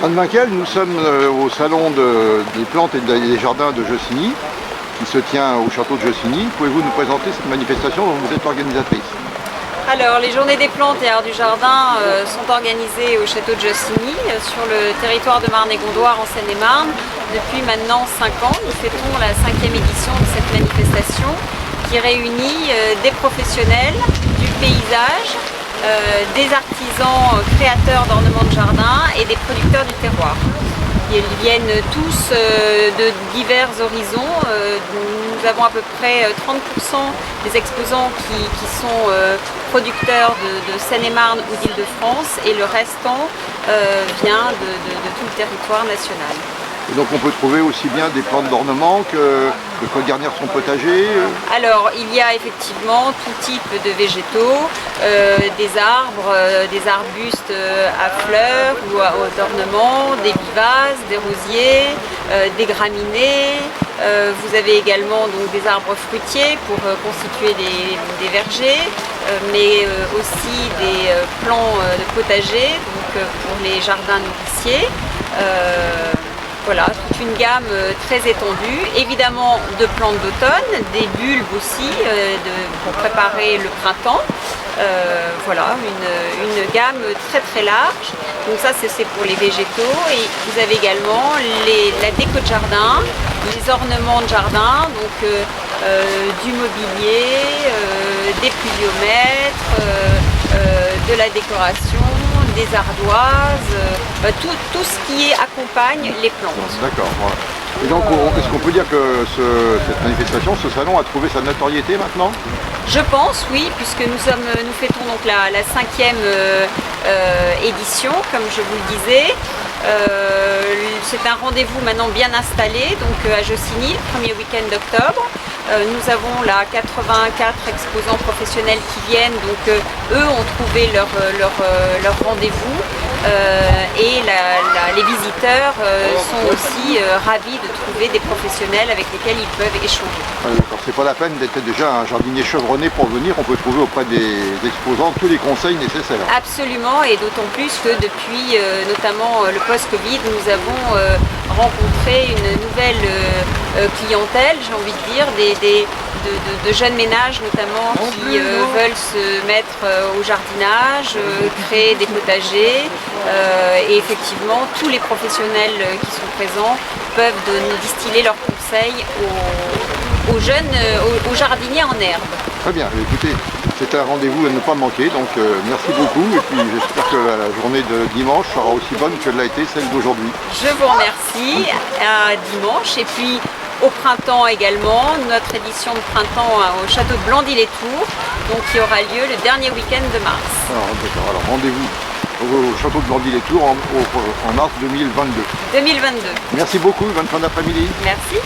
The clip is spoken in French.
Anne Vinquel, nous sommes au salon des plantes et des jardins de Jossigny, qui se tient au château de Jossigny. Pouvez-vous nous présenter cette manifestation dont vous êtes l'organisatrice? Alors, les journées des plantes et arts du jardin sont organisées au château de Jossigny, sur le territoire de Marne-et-Gondoire en Seine-et-Marne. Depuis maintenant 5 ans, nous fêtons la 5e édition de cette manifestation qui réunit des professionnels du paysage, des artisans créateurs d'ornements de jardin et des producteurs du terroir. Ils viennent tous de divers horizons. Nous avons à peu près 30% des exposants qui sont producteurs de Seine-et-Marne ou d'Île-de-France, et le restant vient de tout le territoire national. Et donc on peut trouver aussi bien des plantes d'ornement que de quoi garnir son potager. Alors il y a effectivement tout type de végétaux, des arbres, des arbustes à fleurs ou d'ornement, des vivaces, des rosiers, des graminées. Vous avez également donc des arbres fruitiers pour constituer des vergers, mais aussi des plants de potager donc pour les jardins nourriciers. Voilà, toute une gamme très étendue, évidemment de plantes d'automne, des bulbes aussi pour préparer le printemps. Voilà, une gamme très large. Donc ça c'est pour les végétaux, et vous avez également la déco de jardin, les ornements de jardin, donc du mobilier, des pluviomètres, de la décoration, des ardoises, tout ce qui accompagne les plantes. D'accord, voilà. Et donc est-ce qu'on peut dire que cette manifestation, ce salon a trouvé sa notoriété maintenant? Je pense, oui, puisque nous fêtons donc la 5e édition, comme je vous le disais. C'est un rendez-vous maintenant bien installé, donc à Jossigny, le premier week-end d'octobre. Nous avons là 84 exposants professionnels qui viennent, donc eux ont trouvé leur rendez-vous, et les visiteurs sont aussi ravis de trouver des professionnels avec lesquels ils peuvent échanger. D'accord, c'est pas la peine d'être déjà un jardinier chevronné pour venir, on peut trouver auprès des exposants tous les conseils nécessaires. Absolument, et d'autant plus que depuis notamment le post-Covid, nous avons rencontré une nouvelle clientèle, j'ai envie de dire, de jeunes ménages notamment qui veulent se mettre au jardinage, créer des potagers, et effectivement tous les professionnels qui sont présents peuvent nous distiller leurs conseils aux jardiniers en herbe. Très bien, écoutez, c'est un rendez-vous à ne pas manquer, donc merci beaucoup, et puis j'espère que la journée de dimanche sera aussi bonne que l'a été celle d'aujourd'hui. Je vous remercie, à dimanche, et puis au printemps également, notre édition de printemps au château de Blandy-les-Tours, donc qui aura lieu le dernier week-end de mars. Alors rendez-vous au château de Blandy-les-Tours en mars 2022. 2022. Merci beaucoup, bonne fin d'après-midi. Merci.